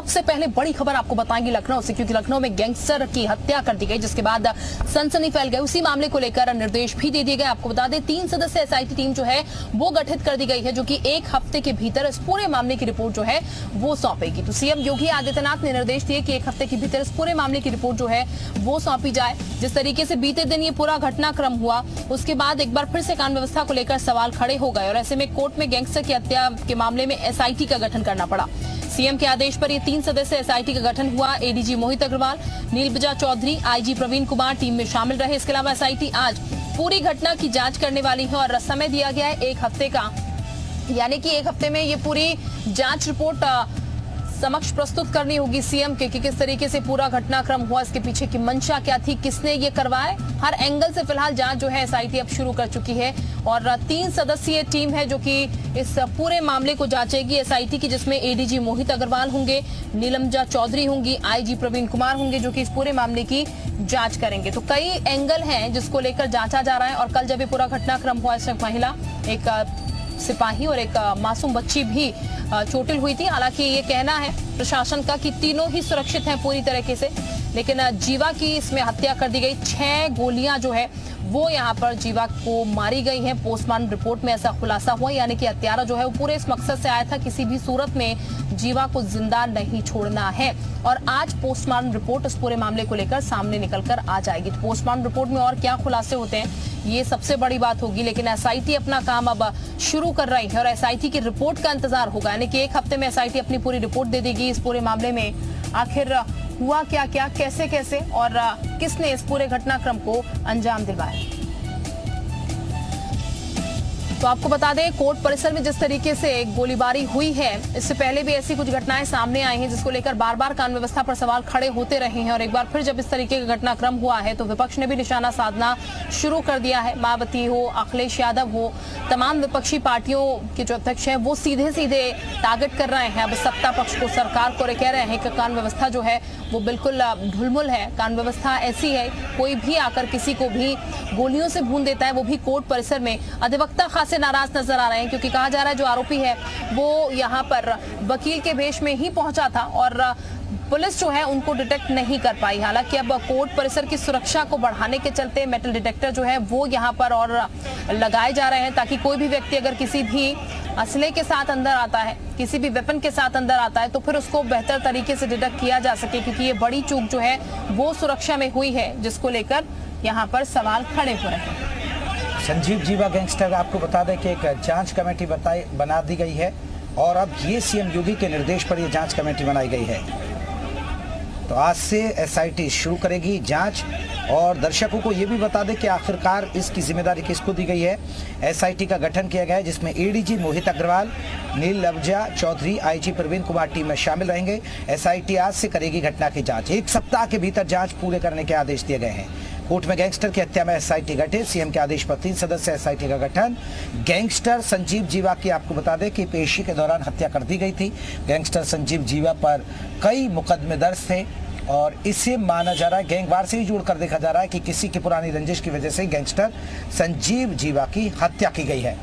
सबसे पहले बड़ी खबर आपको बताएंगे लखनऊ से, क्योंकि लखनऊ में गैंगस्टर की हत्या कर दी गई, जिसके बाद सनसनी फैल गई। उसी मामले को लेकर निर्देश भी दे दिए गए। आपको बता दें 3 सदस्यीय एसआईटी टीम जो है वो गठित कर दी गई है, जो कि 1 हफ्ते के भीतर इस पूरे मामले की रिपोर्ट जो है वो सौंपेगी। तो सीएम योगी आदित्यनाथ ने निर्देश दिए कि 1 हफ्ते के भीतर इस पूरे मामले की रिपोर्ट जो है वो सौंपी जाए। जिस तरीके से बीते दिन ये पूरा घटनाक्रम हुआ, उसके बाद एक बार फिर से कानून व्यवस्था को लेकर सवाल खड़े हो गए और ऐसे में कोर्ट में गैंगस्टर की हत्या के मामले में एसआईटी का गठन करना पड़ा। सीएम के आदेश पर ये 3 सदस्यीय एसआईटी का गठन हुआ। ADG Mohit Agarwal, नीलबजा Chaudhary, IG Praveen Kumar team में शामिल रहे। इसके अलावा एसआईटी आज पूरी घटना की जांच करने वाली है और समय दिया गया है 1 हफ्ते का, यानी कि 1 हफ्ते में ये पूरी जांच रिपोर्ट समक्ष प्रस्तुत करनी होगी सीएम के कि किस तरीके से पूरा घटनाक्रम हुआ, इसके पीछे की मंशा क्या थी, किसने ये करवाए। हर एंगल से फिलहाल जांच जो है एसआईटी अब शुरू कर चुकी है और 3 सदस्यीय टीम है जो कि इस पूरे मामले को जांचेगी एसआईटी की, जिसमें एडीजी मोहित अग्रवाल होंगे, नीलमजा चौधरी होंगी, आईजी प्रवीण कुमार होंगे, जो कि इस पूरे मामले की जांच करेंगे। तो कई एंगल हैं जिसको लेकर जांचा जा रहा है। और कल जब ये पूरा घटनाक्रम हुआ, इसमें महिला, एक सिपाही और एक मासूम बच्ची भी चोटिल हुई थी। हालांकि ये कहना है प्रशासन का कि तीनों ही सुरक्षित हैं पूरी तरीके से, लेकिन जीवा की इसमें हत्या कर दी गई। 6 गोलियां जो है वो यहाँ पर जीवा को मारी गई हैं। पोस्टमार्टम रिपोर्ट में ऐसा खुलासा हुआ, यानी कि हत्यारा जो है वो पूरे इस मकसद से आया था किसी भी सूरत में जीवा को जिंदा नहीं छोड़ना है। और आज पोस्टमार्टम रिपोर्ट इस पूरे मामले को लेकर सामने निकलकर आ जाएगी। तो पोस्टमार्टम रिपोर्ट में और क्या खुलासे होते हैं ये सबसे बड़ी बात होगी, लेकिन एसआईटी अपना काम अब शुरू कर रही है और एसआईटी की रिपोर्ट का इंतजार होगा, यानी कि 1 हफ्ते में एसआईटी अपनी पूरी रिपोर्ट दे देगी इस पूरे मामले में आखिर हुआ क्या क्या, कैसे कैसे और किसने इस पूरे घटनाक्रम को अंजाम दिलवाया। तो आपको बता दें कोर्ट परिसर में जिस तरीके से गोलीबारी हुई है, इससे पहले भी ऐसी कुछ घटनाएं सामने आई हैं जिसको लेकर बार बार कानून व्यवस्था पर सवाल खड़े होते रहे हैं। और एक बार फिर जब इस तरीके का घटनाक्रम हुआ है तो विपक्ष ने भी निशाना साधना शुरू कर दिया है। मायावती हो, अखिलेश यादव हो, तमाम विपक्षी पार्टियों के जो अध्यक्ष हैं वो सीधे सीधे टारगेट कर रहे हैं अब सत्ता पक्ष को, सरकार को। कह रहे हैं कि कानून व्यवस्था जो है वो बिल्कुल ढुलमुल है। कानून व्यवस्था ऐसी है, कोई भी आकर किसी को भी गोलियों से भून देता है, वो भी कोर्ट परिसर में। अधिवक्ता खासे नाराज नजर आ रहे हैं क्योंकि कहा जा रहा है जो आरोपी है वो यहाँ पर वकील के भेष में ही पहुंचा था और पुलिस जो है उनको डिटेक्ट नहीं कर पाई। हालांकि अब कोर्ट परिसर की सुरक्षा को बढ़ाने के चलते मेटल डिटेक्टर जो है वो यहाँ पर और लगाए जा रहे हैं, ताकि कोई भी व्यक्ति अगर किसी भी असले के साथ अंदर आता है, किसी भी वेपन के साथ अंदर आता है, तो फिर उसको बेहतर तरीके से डिटेक्ट किया जा सके, क्योंकि ये बड़ी चूक जो है वो सुरक्षा में हुई है, जिसको लेकर यहाँ पर सवाल खड़े हो रहे हैं। संजीव जीवा गैंगस्टर, आपको बता दें कि एक जांच कमेटी बना दी गई है और अब ये सीएम योगी के निर्देश पर ये जांच कमेटी बनाई गई है। तो आज से एसआईटी शुरू करेगी जांच और दर्शकों को ये भी बता दें कि आखिरकार इसकी जिम्मेदारी किसको दी गई है। एसआईटी का गठन किया गया है जिसमें ADG Mohit Agarwal, नीलबजा Chaudhary, IG Praveen Kumar team में शामिल रहेंगे। एसआईटी आज से करेगी घटना की जांच। 1 सप्ताह के भीतर जांच पूरे करने के आदेश दिए गए हैं। कोर्ट में गैंगस्टर की हत्या में एसआईटी गठित, सीएम के आदेश पर 3 सदस्य एसआईटी का गठन। गैंगस्टर संजीव जीवा की आपको बता दें कि पेशी के दौरान हत्या कर दी गई थी। गैंगस्टर संजीव जीवा पर कई मुकदमे दर्ज थे और इसे माना जा रहा है, गैंगवार से ही जोड़कर देखा जा रहा है कि किसी की पुरानी रंजिश की वजह से गैंगस्टर संजीव जीवा की हत्या की गई है।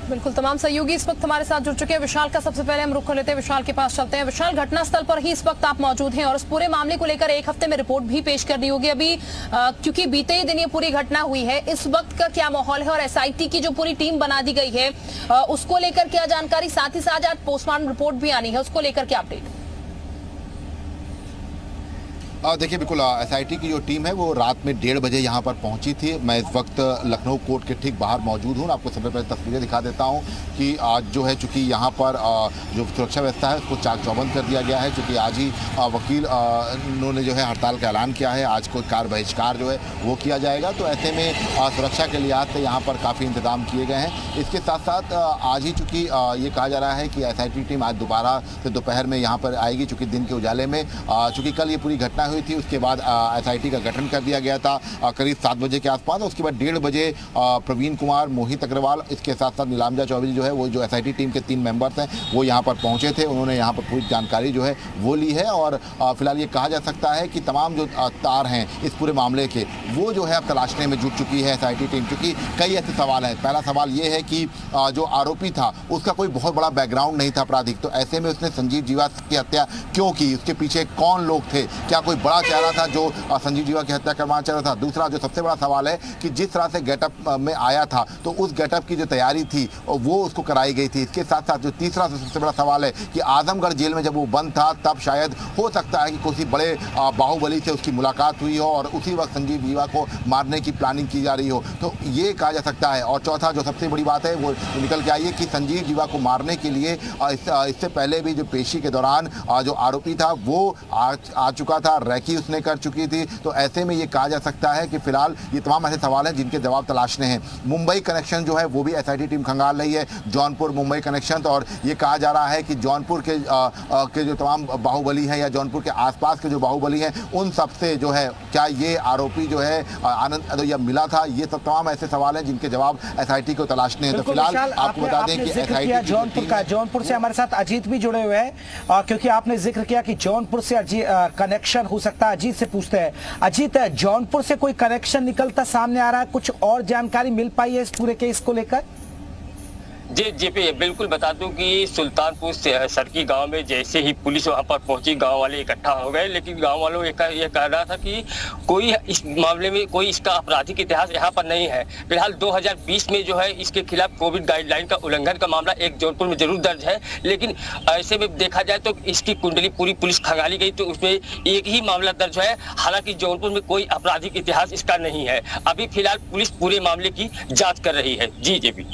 बिल्कुल, तमाम सहयोगी इस वक्त हमारे साथ जुड़ चुके हैं। विशाल का सबसे पहले हम रुख कर लेते हैं, विशाल के पास चलते हैं। विशाल, घटनास्थल पर ही इस वक्त आप मौजूद हैं और इस पूरे मामले को लेकर 1 हफ्ते में रिपोर्ट भी पेश करनी होगी अभी, क्योंकि बीते ही दिन ये पूरी घटना हुई है। इस वक्त का क्या माहौल है और एसआईटी की जो पूरी टीम बना दी गई है उसको लेकर क्या जानकारी, साथ ही साथ आज पोस्टमार्टम रिपोर्ट भी आनी है, उसको लेकर क्या अपडेट? देखिए, बिल्कुल एसआईटी की जो टीम है वो रात में 1:30 बजे यहाँ पर पहुँची थी। मैं इस वक्त लखनऊ कोर्ट के ठीक बाहर मौजूद हूँ। आपको सबसे पहले तस्वीरें दिखा देता हूँ कि आज जो है चूँकि यहाँ पर जो सुरक्षा व्यवस्था है उसको चाक चौबंद कर दिया गया है, चूँकि आज ही वकील उन्होंने जो है हड़ताल का ऐलान किया है। आज कोई कार बहिष्कार जो है वो किया जाएगा, तो ऐसे में सुरक्षा के लिहाज से यहाँ पर काफ़ी इंतजाम किए गए हैं। इसके साथ साथ आज ही चूँकि ये कहा जा रहा है कि एसआईटी टीम आज दोबारा से दोपहर में यहाँ पर आएगी, चूँकि दिन के उजाले में, चूँकि कल ये पूरी घटना हुई थी। उसके बाद एसआईटी का गठन कर दिया गया था करीब 7 बजे के आसपास। उसके बाद 1:30 बजे प्रवीण कुमार, मोहित अग्रवाल, इसके साथ साथ नीलांजा चौधरी जो है वो जो एसआईटी टीम के 3 मेंबर्स हैं वो यहाँ पर पहुंचे थे। उन्होंने यहाँ पर पूरी जानकारी जो है वो ली है और फिलहाल ये कहा जा सकता है कि तमाम जो तार हैं इस पूरे मामले के वो जो है अब तलाशने में जुट चुकी है एसआईटी टीम। क्योंकि कई ऐसे सवाल हैं। पहला सवाल ये है कि जो आरोपी था उसका कोई बहुत बड़ा बैकग्राउंड नहीं था आपराधिक, तो ऐसे में उसने संजीव जीवा की हत्या क्यों की, उसके पीछे कौन लोग थे, क्या कोई बड़ा चेहरा था जो संजीव जीवा की हत्या करवाना चाह रहा था। दूसरा जो सबसे बड़ा सवाल है कि जिस तरह से गेटअप में आया था तो उस गेटअप की जो तैयारी थी वो उसको कराई गई थी। इसके साथ साथ जो तीसरा सबसे बड़ा सवाल है कि आजमगढ़ जेल में जब वो बंद था तब शायद हो सकता है कि किसी बड़े बाहुबली से उसकी मुलाकात हुई हो और उसी वक्त संजीव जीवा को मारने की प्लानिंग की जा रही हो, तो ये कहा जा सकता है। और चौथा जो सबसे बड़ी बात है वो निकल के आई है कि संजीव जीवा को मारने के लिए इससे पहले भी जो पेशी के दौरान जो आरोपी था वो आ चुका था, रैकी उसने कर चुकी थी। तो ऐसे में ये कहा जा सकता है कि फिलहाल ये तमाम ऐसे सवाल हैं जिनके जवाब तलाशने हैं। मुंबई कनेक्शन जो है वो भी एसआईटी टीम खंगाल रही है, जौनपुर मुंबई कनेक्शन। और ये कहा जा रहा है कि जौनपुर के जो तमाम बाहुबली हैं या जौनपुर के आसपास के जो बाहुबली हैं उन सब से जो है क्या ये आरोपी जो है आनंद या मिला था, ये सब तमाम ऐसे सवाल हैं जिनके जवाब एसआईटी को तलाशने हैं। तो फिलहाल आपको बता दें कि एसआईटी जौनपुर का, जौनपुर से हमारे साथ अजीत भी जुड़े हुए हैं क्योंकि आपने जिक्र किया कि जौनपुर से कनेक्शन हो सकता है। अजीत से पूछते हैं, अजीत जौनपुर से कोई कनेक्शन निकलता सामने आ रहा है, कुछ और जानकारी मिल पाई है इस पूरे केस को लेकर? जी जेपी बिल्कुल बता दूं कि सुल्तानपुर सरकी गांव में जैसे ही पुलिस वहां पर पहुंची गांव वाले इकट्ठा हो गए, लेकिन गांव वालों ये कह रहा था कि कोई इस मामले में कोई इसका आपराधिक इतिहास यहां पर नहीं है। फिलहाल 2020 में जो है इसके खिलाफ कोविड गाइडलाइन का उल्लंघन का मामला एक जौनपुर में जरूर दर्ज है, लेकिन ऐसे में देखा जाए तो इसकी कुंडली पूरी पुलिस खंगाली गई तो उसमें एक ही मामला दर्ज है। हालांकि जौनपुर में कोई आपराधिक इतिहास इसका नहीं है। अभी फिलहाल पुलिस पूरे मामले की जाँच कर रही है। जी जेपी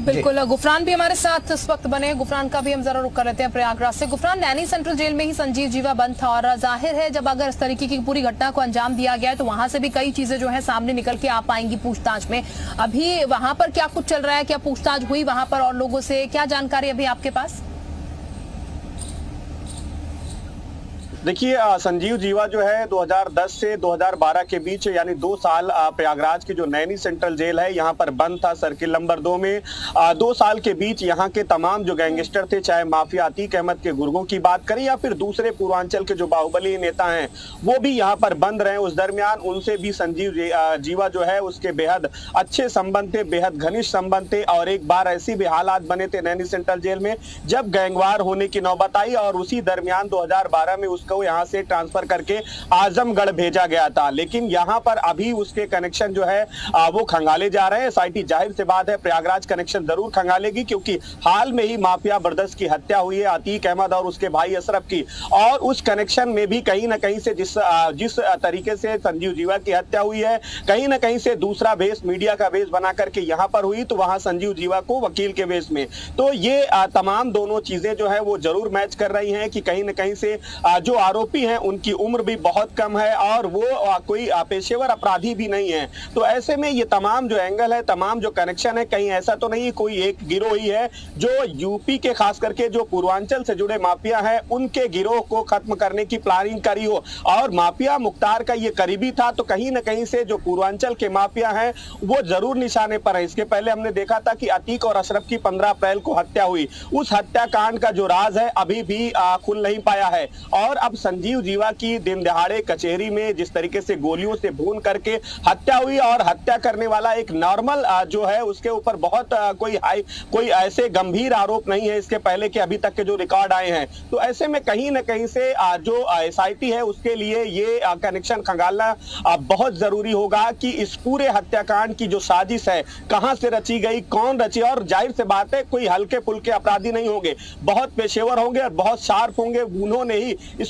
बिल्कुल, गुफरान भी हमारे साथ इस वक्त बने। गुफरान का भी हम जरा रुक कर लेते हैं प्रयागराज से। गुफरान, नैनी सेंट्रल जेल में ही संजीव जीवा बंद था और जाहिर है जब अगर इस तरीके की पूरी घटना को अंजाम दिया गया है तो वहां से भी कई चीजें जो है सामने निकल के आ पाएंगी पूछताछ में। अभी वहां पर क्या कुछ चल रहा है, क्या पूछताछ हुई वहां पर और लोगों से, क्या जानकारी अभी आपके पास? देखिए, संजीव जीवा जो है 2010 से 2012 के बीच यानी 2 साल प्रयागराज की जो नैनी सेंट्रल जेल है यहाँ पर बंद था सर्किल नंबर 2 में। 2 साल के बीच यहाँ के तमाम जो गैंगस्टर थे, चाहे माफिया अतीक अहमद के गुर्गों की बात करें या फिर दूसरे पूर्वांचल के जो बाहुबली नेता हैं वो भी यहाँ पर बंद रहे। उस दरमियान उनसे भी संजीव जीवा जो है उसके बेहद अच्छे संबंध थे, बेहद घनिष्ठ संबंध थे। और एक बार ऐसी भी हालात बने थे नैनी सेंट्रल जेल में जब गैंगवार होने की नौबत आई और उसी दरमियान 2012 में उसको यहां से ट्रांसफर करके आजमगढ़ भेजा गया था। लेकिन यहां पर अभी उसके कनेक्शन जो है वो खंगाले जा रहे हैं। एसआईटी जाहिर सी बात है प्रयागराज कनेक्शन जरूर खंगालेगी क्योंकि हाल में ही माफिया ब्रदर्स की हत्या हुई है अतीक अहमद और उसके भाई अशरफ की, और उस कनेक्शन में भी कहीं ना कहीं से जिस तरीके से संजीव जीवा की हत्या हुई है कहीं ना कहीं से दूसरा भेष, मीडिया का भेष बना करके यहां पर हुई तो वहां संजीव जीवा को वकील के भेष में। तो ये तमाम दोनों चीजें जो है वो जरूर मैच कर रही हैं कि कहीं ना कहीं से जो आरोपी हैं उनकी उम्र भी बहुत कम है और वो कोई पेशेवर अपराधी भी नहीं है। तो ऐसे में ये तमाम जो एंगल है, तमाम जो कनेक्शन है, कहीं ऐसा तो नहीं कोई एक गिरोह ही है जो यूपी के खास करके जो पूर्वांचल से जुड़े माफिया है उनके गिरोह को खत्म करने की प्लानिंग करी हो। और माफिया मुख्तार का ये करीबी था तो कहीं ना कहीं से जो पूर्वांचल के माफिया हैं वो जरूर निशाने पर है। इसके पहले हमने देखा था कि अतीक और अशरफ की 15 अप्रैल को हत्या हुई, उस हत्याकांड का जो राज है अभी भी खुल नहीं पाया है। और अब संजीव जीवा की दिन दहाड़े कचहरी में जिस तरीके से गोलियों से भून करके हत्या हुई और हत्या करने वाला एक नॉर्मल जो है उसके ऊपर बहुत कोई ऐसे गंभीर आरोप नहीं है इसके पहले के अभी तक के जो रिकॉर्ड आए हैं। तो ऐसे में कहीं ना कहीं से जो एसआईटी है उसके लिए ये कनेक्शन खंगालना बहुत जरूरी होगा कि इस पूरे हत्याकांड की जो साजिश है कहां से रची गई, कौन रची। और जाहिर से बात है कोई हल्के फुल्के अपराधी नहीं होंगे, बहुत पेशेवर होंगे और बहुत शार्प होंगे। उन्होंने ही इस